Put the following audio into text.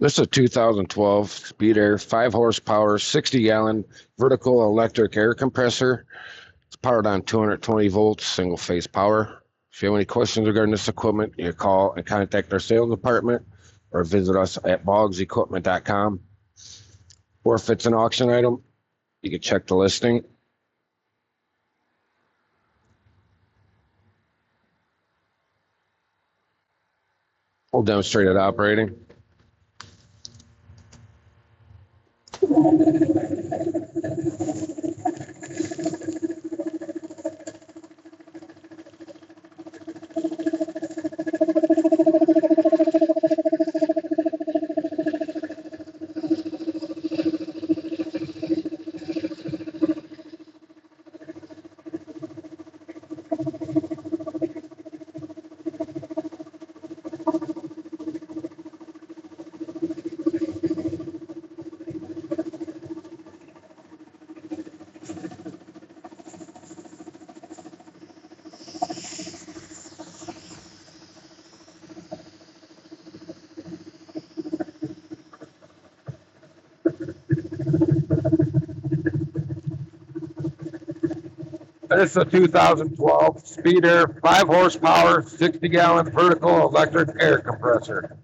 This is a 2012 Speedaire 5 horsepower, 60-gallon vertical electric air compressor. It's powered on 220 volts, single phase power. If you have any questions regarding this equipment, you call and contact our sales department or visit us at boggsequipment.com. Or if it's an auction item, you can check the listing. We'll demonstrate it operating. This is a 2012 Speedaire 5 horsepower, 60-gallon vertical electric air compressor.